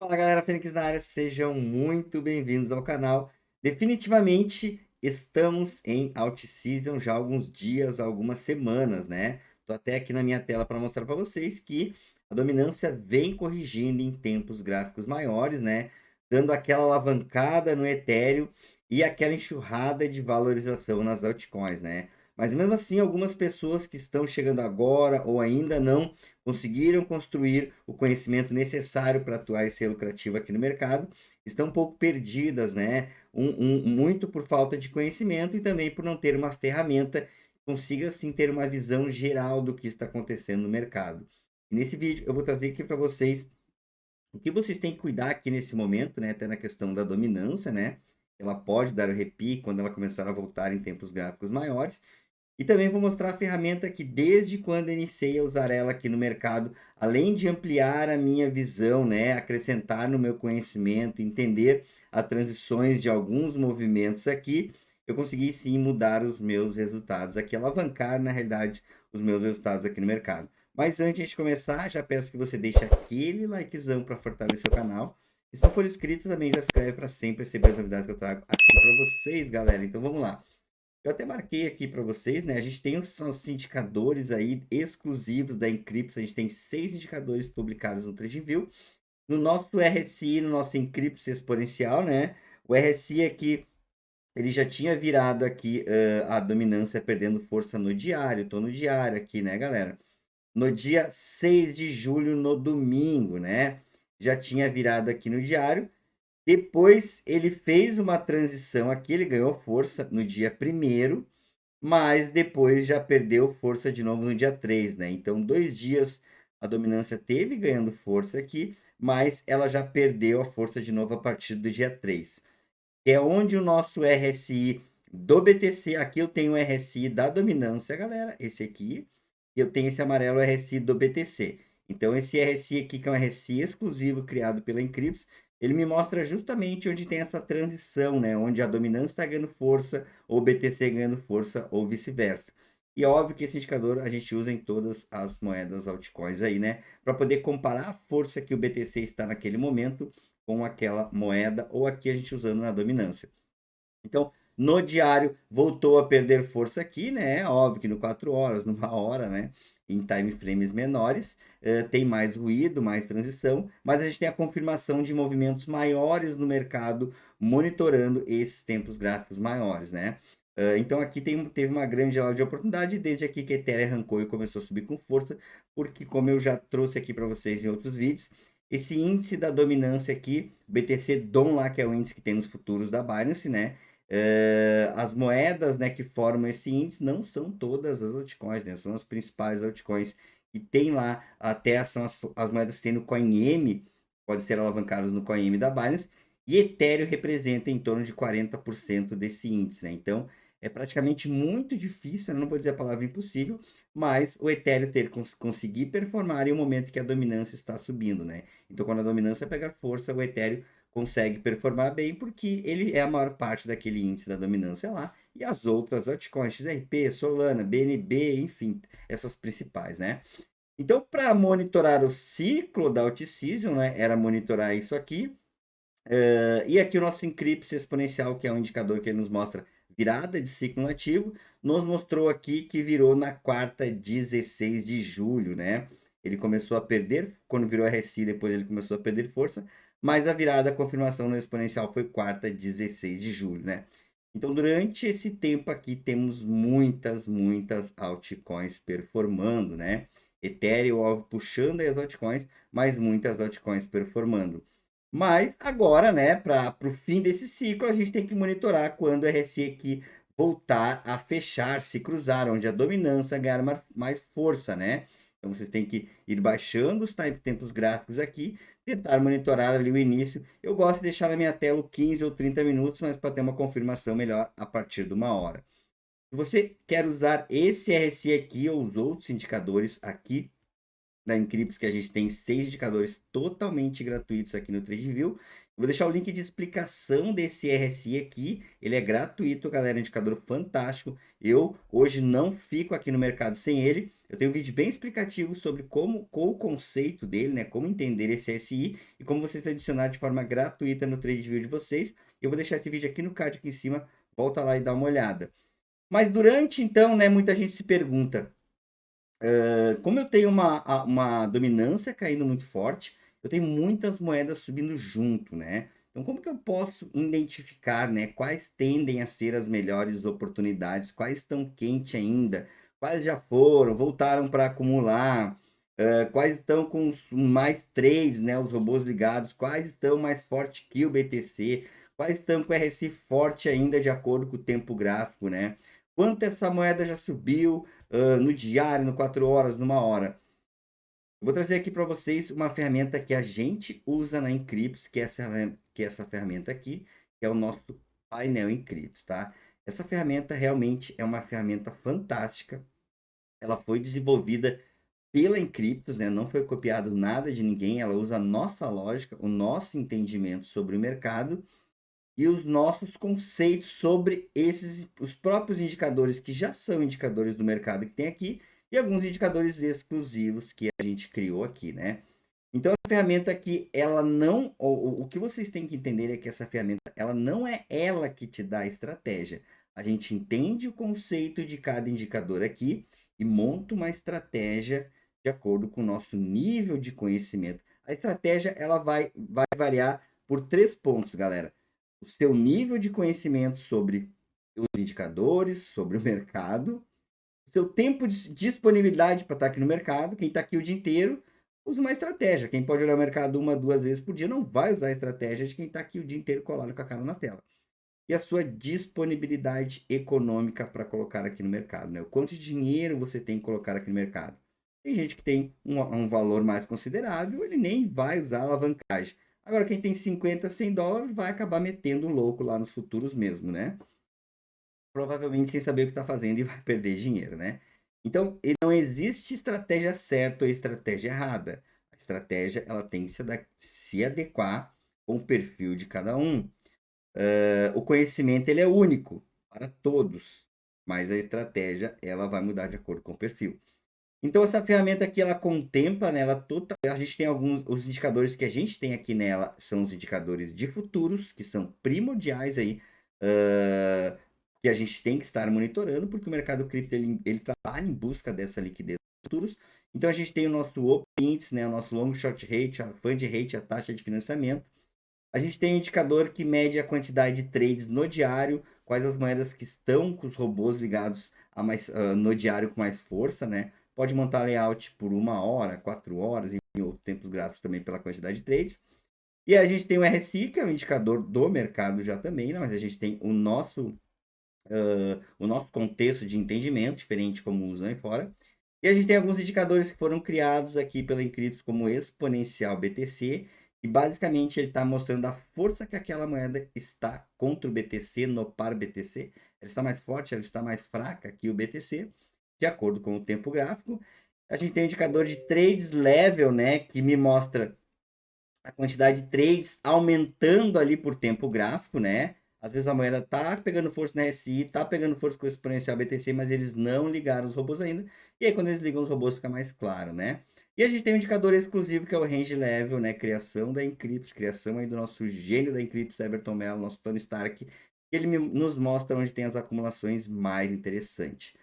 Fala galera, Fênix na área, sejam muito bem-vindos ao canal. Definitivamente estamos em Alt Season já há alguns dias, algumas semanas, né? Tô até aqui na minha tela para mostrar para vocês que a dominância vem corrigindo em tempos gráficos maiores, né? Dando aquela alavancada no Ethereum e aquela enxurrada de valorização nas altcoins, né? Mas mesmo assim, algumas pessoas que estão chegando agora ou ainda não conseguiram construir o conhecimento necessário para atuar e ser lucrativo aqui no mercado, estão um pouco perdidas, né? Muito por falta de conhecimento e também por não ter uma ferramenta que consiga, assim, ter uma visão geral do que está acontecendo no mercado. E nesse vídeo eu vou trazer aqui para vocês o que vocês têm que cuidar aqui nesse momento, né? Até na questão da dominância, né? Ela pode dar o repique quando ela começar a voltar em tempos gráficos maiores. E também vou mostrar a ferramenta que desde quando iniciei a usar ela aqui no mercado, além de ampliar a minha visão, né, acrescentar no meu conhecimento, entender as transições de alguns movimentos aqui, eu consegui sim mudar os meus resultados aqui, alavancar na realidade os meus resultados aqui no mercado. Mas antes de começar, já peço que você deixe aquele likezão para fortalecer o canal. E se não for inscrito, também já se inscreve para sempre receber as novidades que eu trago aqui para vocês, galera. Então vamos lá. Eu até marquei aqui para vocês, né? A gente tem os indicadores aí exclusivos da Encrypts. A gente tem 6 indicadores publicados no TradingView. No nosso RSI, no nosso Encrypts exponencial, né? O RSI aqui, ele já tinha virado aqui a dominância perdendo força no diário. Tô no diário aqui, né, galera? No dia 6 de julho, no domingo, né? Já tinha virado aqui no diário. Depois ele fez uma transição aqui, ele ganhou força no dia primeiro, mas depois já perdeu força de novo no dia 3, né? Então, 2 dias a dominância teve ganhando força aqui, mas ela já perdeu a força de novo a partir do dia 3. Que é onde o nosso RSI do BTC, aqui eu tenho o RSI da dominância, galera, esse aqui, e eu tenho esse amarelo RSI do BTC. Então, esse RSI aqui, que é um RSI exclusivo criado pela Encrypts, ele me mostra justamente onde tem essa transição, né? Onde a dominância está ganhando força, ou o BTC ganhando força, ou vice-versa. E é óbvio que esse indicador a gente usa em todas as moedas altcoins aí, né? Para poder comparar a força que o BTC está naquele momento com aquela moeda, ou aqui a gente usando na dominância. Então, no diário, voltou a perder força aqui, né? É óbvio que no 4 horas, numa hora, né? Em time frames menores, tem mais ruído, mais transição, mas a gente tem a confirmação de movimentos maiores no mercado, monitorando esses tempos gráficos maiores, né? Então aqui teve uma grande aula de oportunidade, desde aqui que a Ethereum arrancou e começou a subir com força, porque como eu já trouxe aqui para vocês em outros vídeos, esse índice da dominância aqui, BTC DOM lá, que é o índice que tem nos futuros da Binance, né? As moedas, né, que formam esse índice não são todas as altcoins, né? São as principais altcoins que tem lá, até são as moedas que tem no CoinM, pode ser alavancadas no CoinM da Binance, e Ethereum representa em torno de 40% desse índice, né? Então, é praticamente muito difícil, eu não vou dizer a palavra impossível, mas o Ethereum conseguir performar em um momento que a dominância está subindo, né? Então, quando a dominância pegar força, o Ethereum consegue performar bem porque ele é a maior parte daquele índice da dominância lá, e as outras altcoins, XRP, Solana, BNB, enfim, essas principais, né? Então, para monitorar o ciclo da Alt-Season, né, era monitorar isso aqui, e aqui o nosso Encrypts exponencial, que é um indicador que nos mostra virada de ciclo ativo, nos mostrou aqui que virou na quarta 16 de julho, né? Ele começou a perder, quando virou RSI, depois ele começou a perder força, mas a virada, a confirmação no exponencial foi quarta 16 de julho, né? Então, durante esse tempo aqui, temos muitas altcoins performando, né? Ethereum puxando as altcoins, mas muitas altcoins performando. Mas agora, né, para o fim desse ciclo, a gente tem que monitorar quando o RSI aqui voltar a fechar, se cruzar, onde a dominância ganhar mais força, né? Então você tem que ir baixando os tempos gráficos aqui, tentar monitorar ali o início. Eu gosto de deixar na minha tela 15 ou 30 minutos, mas para ter uma confirmação melhor a partir de uma hora. Se você quer usar esse RSI aqui ou os outros indicadores aqui, da Encrypts, que a gente tem 6 indicadores totalmente gratuitos aqui no TradeView. Vou deixar o link de explicação desse RSI aqui. Ele é gratuito, galera, indicador fantástico. Eu hoje não fico aqui no mercado sem ele. Eu tenho um vídeo bem explicativo sobre qual o conceito dele, né? Como entender esse RSI e como vocês adicionar de forma gratuita no TradeView de vocês. Eu vou deixar esse vídeo aqui no card aqui em cima. Volta lá e dá uma olhada. Mas durante, então, né, muita gente se pergunta, como eu tenho uma dominância caindo muito forte, eu tenho muitas moedas subindo junto, né? Então, como que eu posso identificar, né, quais tendem a ser as melhores oportunidades, quais estão quentes ainda, quais já foram, voltaram para acumular, quais estão com mais trades, né, os robôs ligados, quais estão mais forte que o BTC, quais estão com RSI forte ainda de acordo com o tempo gráfico, né? Quanto essa moeda já subiu, no diário, no 4 horas, numa hora. Eu vou trazer aqui para vocês uma ferramenta que a gente usa na Encrypts, que é essa ferramenta aqui, que é o nosso painel Encrypts, tá? Essa ferramenta realmente é uma ferramenta fantástica. Ela foi desenvolvida pela Encrypts, né? Não foi copiado nada de ninguém. Ela usa a nossa lógica, o nosso entendimento sobre o mercado e os nossos conceitos sobre os próprios indicadores que já são indicadores do mercado que tem aqui e alguns indicadores exclusivos que a gente criou aqui, né? Então a ferramenta aqui, ela não, o que vocês têm que entender é que essa ferramenta, ela não é ela que te dá a estratégia. A gente entende o conceito de cada indicador aqui e monta uma estratégia de acordo com o nosso nível de conhecimento. A estratégia, ela vai variar por 3 pontos, galera: o seu nível de conhecimento sobre os indicadores, sobre o mercado, o seu tempo de disponibilidade para estar aqui no mercado. Quem está aqui o dia inteiro usa uma estratégia. Quem pode olhar o mercado 1, 2 vezes por dia não vai usar a estratégia de quem está aqui o dia inteiro colado com a cara na tela. E a sua disponibilidade econômica para colocar aqui no mercado, né? O quanto de dinheiro você tem que colocar aqui no mercado. Tem gente que tem um valor mais considerável, ele nem vai usar a alavancagem. Agora, quem tem 50, 100 dólares vai acabar metendo louco lá nos futuros mesmo, né? Provavelmente sem saber o que está fazendo e vai perder dinheiro, né? Então, não existe estratégia certa ou estratégia errada. A estratégia, ela tem que se adequar com o perfil de cada um. O conhecimento, ele é único para todos, mas a estratégia, ela vai mudar de acordo com o perfil. Então, essa ferramenta aqui, ela contempla, né, a gente tem os indicadores que a gente tem aqui nela, são os indicadores de futuros, que são primordiais aí, que a gente tem que estar monitorando, porque o mercado cripto, ele trabalha em busca dessa liquidez dos futuros. Então, a gente tem o nosso Open Index, né, o nosso Long Short Rate, a Fund Rate, a taxa de financiamento. A gente tem um indicador que mede a quantidade de trades no diário, quais as moedas que estão com os robôs ligados no diário com mais força, né? Pode montar layout por 1 hora, 4 horas, enfim, outros tempos gráficos também pela quantidade de trades. E a gente tem o RSI, que é um indicador do mercado já também, né? Mas a gente tem o nosso contexto de entendimento, diferente como usam aí fora. E a gente tem alguns indicadores que foram criados aqui pela Encrypts como exponencial BTC, e basicamente ele está mostrando a força que aquela moeda está contra o BTC no par BTC. Ela está mais forte, ela está mais fraca que o BTC, de acordo com o tempo gráfico. A gente tem o indicador de trades level, né, que me mostra a quantidade de trades aumentando ali por tempo gráfico, né? Às vezes a moeda tá pegando força na RSI, tá pegando força com o exponencial BTC, mas eles não ligaram os robôs ainda. E aí quando eles ligam os robôs fica mais claro, né? E a gente tem um indicador exclusivo que é o Range Level, né? Criação da Encrypts, criação aí do nosso gênio da Encrypts, Everton Mello, nosso Tony Stark. Ele nos mostra onde tem as acumulações mais interessantes.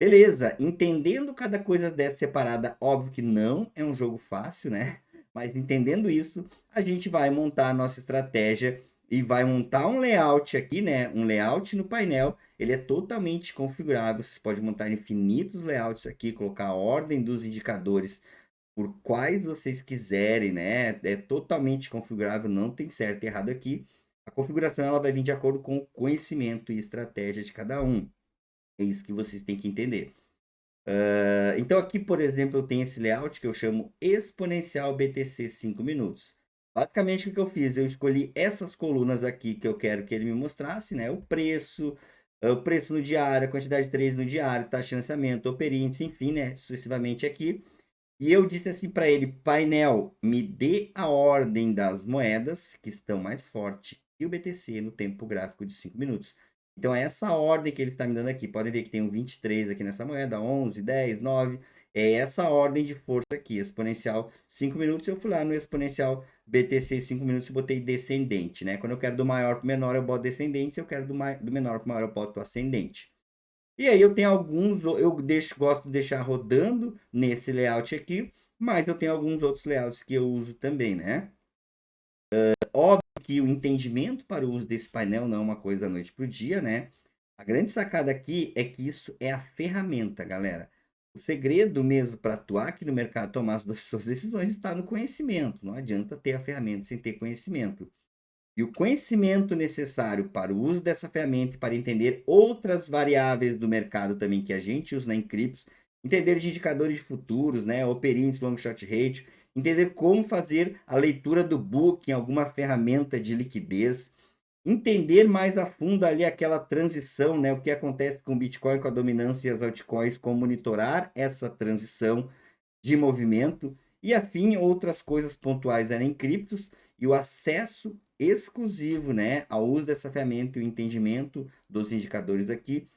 Beleza, entendendo cada coisa dessa separada, óbvio que não é um jogo fácil, né? Mas entendendo isso, a gente vai montar a nossa estratégia e vai montar um layout aqui, né? Um layout no painel, ele é totalmente configurável. Você pode montar infinitos layouts aqui, colocar a ordem dos indicadores por quais vocês quiserem, né? É totalmente configurável, não tem certo e errado aqui. A configuração, ela vai vir de acordo com o conhecimento e estratégia de cada um. É isso que vocês têm que entender. Então aqui, por exemplo, eu tenho esse layout que eu chamo exponencial BTC 5 minutos. Basicamente, o que eu fiz? Eu escolhi essas colunas aqui que eu quero que ele me mostrasse, né? O preço no diário, a quantidade de trades no diário, taxa de financiamento, Oper Índice, enfim, né? Sucessivamente aqui. E eu disse assim para ele, painel, me dê a ordem das moedas que estão mais forte que o BTC no tempo gráfico de 5 minutos. Então é essa ordem que ele está me dando aqui. Podem ver que tem um 23 aqui nessa moeda, 11, 10, 9. É essa ordem de força aqui, exponencial 5 minutos. Eu fui lá no exponencial BTC 5 minutos e botei descendente, né? Quando eu quero do maior para o menor, eu boto descendente. Se eu quero do menor para o maior, eu boto ascendente. E aí eu tenho alguns, gosto de deixar rodando nesse layout aqui, mas eu tenho alguns outros layouts que eu uso também, né? Óbvio que o entendimento para o uso desse painel não é uma coisa da noite para o dia, né? A grande sacada aqui é que isso é a ferramenta, galera. O segredo mesmo para atuar aqui no mercado, tomar as suas decisões, está no conhecimento. Não adianta ter a ferramenta sem ter conhecimento. E o conhecimento necessário para o uso dessa ferramenta e para entender outras variáveis do mercado também que a gente usa na Encryptos, entender de indicadores de futuros, né, operantes, long short ratio, entender como fazer a leitura do book em alguma ferramenta de liquidez, entender mais a fundo ali aquela transição, né, o que acontece com o Bitcoin, com a dominância e as altcoins, como monitorar essa transição de movimento e afim outras coisas pontuais eram em criptos e o acesso exclusivo, né, ao uso dessa ferramenta e o entendimento dos indicadores aqui.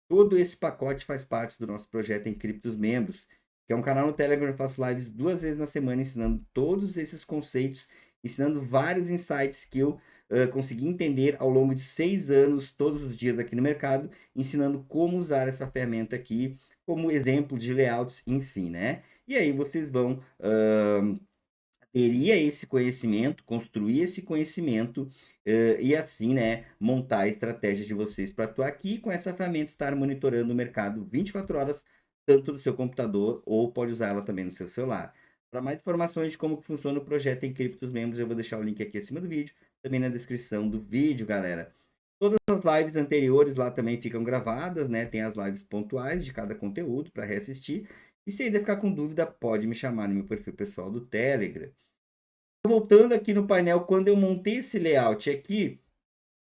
Todo esse pacote faz parte do nosso projeto em Criptos Membros, que é um canal no Telegram. Eu faço lives 2 vezes na semana ensinando todos esses conceitos, ensinando vários insights que eu consegui entender ao longo de 6 anos, todos os dias aqui no mercado, ensinando como usar essa ferramenta aqui, como exemplo de layouts, enfim, né? E aí vocês vão teria esse conhecimento, construir esse conhecimento e assim, né, montar a estratégia de vocês para atuar aqui com essa ferramenta, estar monitorando o mercado 24 horas, tanto no seu computador ou pode usar ela também no seu celular. Para mais informações de como que funciona o projeto em Criptos Membros, eu vou deixar o link aqui acima do vídeo, também na descrição do vídeo, galera. Todas as lives anteriores lá também ficam gravadas, né? Tem as lives pontuais de cada conteúdo para reassistir. E se ainda ficar com dúvida, pode me chamar no meu perfil pessoal do Telegram. Voltando aqui no painel, quando eu montei esse layout aqui,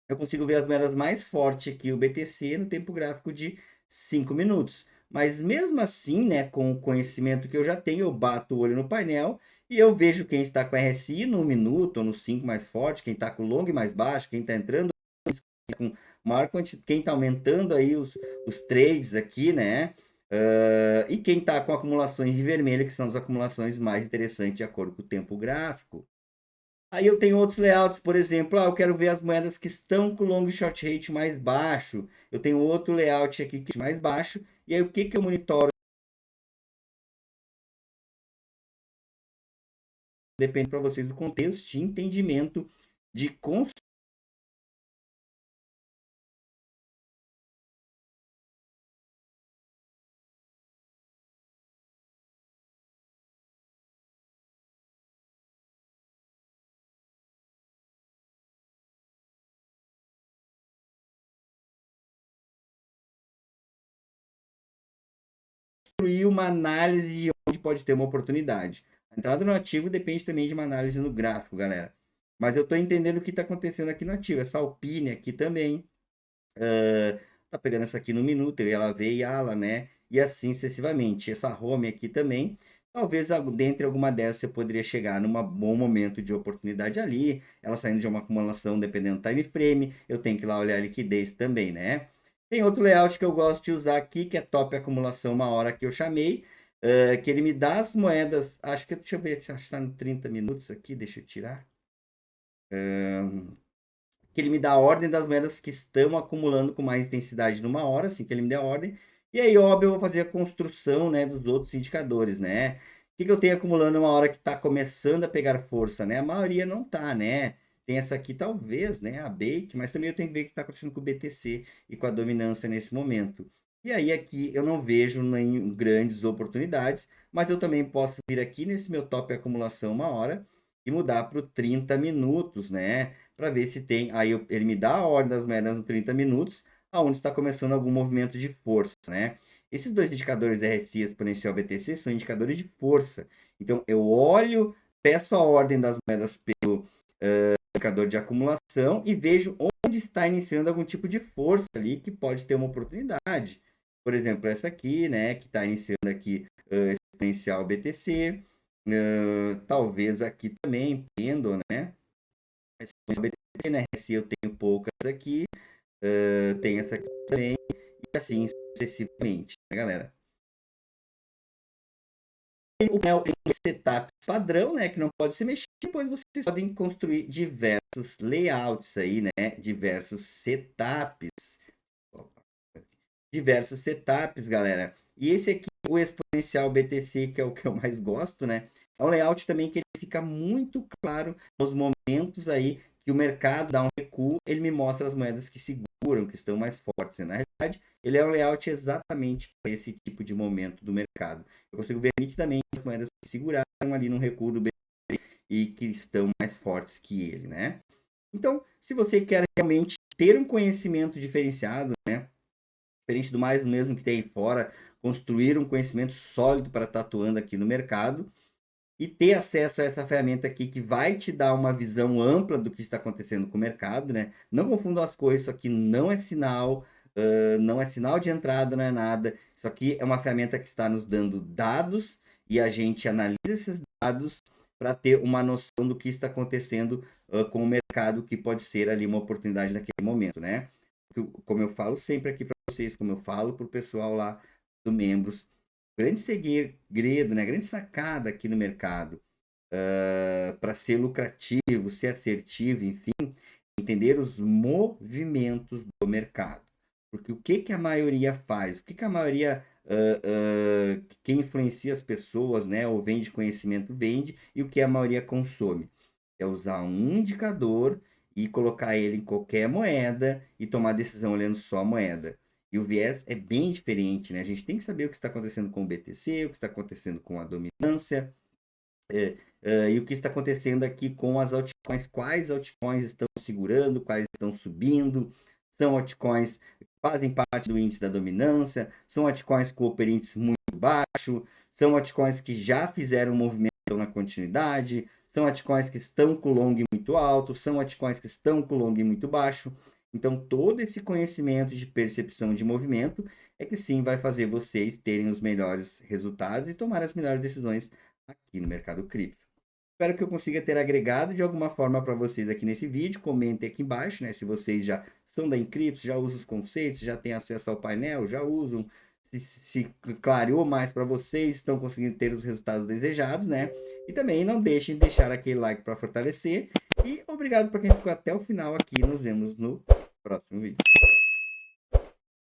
eu consigo ver as moedas mais fortes aqui, o BTC, no tempo gráfico de 5 minutos. Mas mesmo assim, né, com o conhecimento que eu já tenho, eu bato o olho no painel e eu vejo quem está com RSI no minuto ou no 5 mais forte, quem está com long mais baixo, quem está entrando com maior quantidade, quem está aumentando aí os trades aqui, né? E quem está com acumulações de vermelho, que são as acumulações mais interessantes de acordo com o tempo gráfico. Aí eu tenho outros layouts, por exemplo, eu quero ver as moedas que estão com o long short rate mais baixo. Eu tenho outro layout aqui que é mais baixo. E aí o que eu monitoro? Depende para vocês do contexto de entendimento de construir uma análise de onde pode ter uma oportunidade. A entrada no ativo depende também de uma análise no gráfico, galera. Mas eu estou entendendo o que está acontecendo aqui no ativo. Essa Alpine aqui também. Tá pegando essa aqui no minuto, eu ia lá ver e ela, né? E assim sucessivamente. Essa home aqui também, talvez dentre alguma delas você poderia chegar num bom momento de oportunidade ali, ela saindo de uma acumulação dependendo do time frame, eu tenho que ir lá olhar a liquidez também, né? Tem outro layout que eu gosto de usar aqui, que é top acumulação uma hora que eu chamei, que ele me dá as moedas, acho que, deixa eu ver, acho que está no 30 minutos aqui, deixa eu tirar. Que ele me dá a ordem das moedas que estão acumulando com mais intensidade numa hora, assim que ele me der a ordem. E aí, óbvio, eu vou fazer a construção, né, dos outros indicadores, né? O que eu tenho acumulando uma hora que está começando a pegar força, né? A maioria não tá, né? Tem essa aqui, talvez, né? A Bake, mas também eu tenho que ver o que está acontecendo com o BTC e com a dominância nesse momento. E aí, aqui eu não vejo nem grandes oportunidades, mas eu também posso vir aqui nesse meu top acumulação uma hora e mudar para o 30 minutos, né? Para ver se tem. Aí ele me dá a ordem das moedas nos 30 minutos, aonde está começando algum movimento de força, né? Esses dois indicadores RSI exponencial BTC são indicadores de força. Então eu olho, peço a ordem das moedas pelo indicador de acumulação e vejo onde está iniciando algum tipo de força ali que pode ter uma oportunidade. Por exemplo, essa aqui, né, que está iniciando aqui exponencial BTC, talvez aqui também, Pendle, né? Exponencial BTC, né? RSI eu tenho poucas aqui, tem essa aqui também, e assim sucessivamente, né, galera? O setup padrão, né, que não pode ser mexido, depois vocês podem construir diversos layouts aí, né, diversos setups, galera. E esse aqui, o exponencial BTC, que é o que eu mais gosto, né, é um layout também que ele fica muito claro nos momentos aí que o mercado dá um recuo, ele me mostra as moedas que seguram, que estão mais fortes, né? Na realidade, ele é um layout exatamente para esse tipo de momento do mercado. Eu consigo ver nitidamente as moedas que seguraram ali no recuo do BTC e que estão mais fortes que ele, né? Então, se você quer realmente ter um conhecimento diferenciado, né? Diferente do mais do mesmo que tem aí fora, construir um conhecimento sólido para estar atuando aqui no mercado e ter acesso a essa ferramenta aqui que vai te dar uma visão ampla do que está acontecendo com o mercado, né? Não confundam as coisas, isso aqui não é sinal, não é sinal de entrada, não é nada. Isso aqui é uma ferramenta que está nos dando dados e a gente analisa esses dados para ter uma noção do que está acontecendo com o mercado, que pode ser ali uma oportunidade naquele momento, né? Como eu falo sempre aqui para vocês, como eu falo para o pessoal lá do membros, grande segredo, né? Grande sacada aqui no mercado para ser lucrativo, ser assertivo, enfim, entender os movimentos do mercado. Porque o que a maioria faz? O que a maioria que influencia as pessoas, né? Ou vende conhecimento, vende, e o que a maioria consome? É usar um indicador e colocar ele em qualquer moeda e tomar decisão olhando só a moeda. E o viés é bem diferente, né? A gente tem que saber o que está acontecendo com o BTC, o que está acontecendo com a dominância, e o que está acontecendo aqui com as altcoins, quais altcoins estão segurando, quais estão subindo, são altcoins que fazem parte do índice da dominância, são altcoins com o índice muito baixo, são altcoins que já fizeram um movimento na continuidade, são altcoins que estão com o long muito alto, são altcoins que estão com o long muito baixo. Então, todo esse conhecimento de percepção de movimento é que sim vai fazer vocês terem os melhores resultados e tomar as melhores decisões aqui no mercado cripto. Espero que eu consiga ter agregado de alguma forma para vocês aqui nesse vídeo. Comentem aqui embaixo, né? Se vocês já são da Encrypto, já usam os conceitos, já têm acesso ao painel, já usam, se clareou mais para vocês, estão conseguindo ter os resultados desejados, né? E também não deixem de deixar aquele like para fortalecer. E obrigado por quem ficou até o final aqui. Nos vemos no próximo vídeo.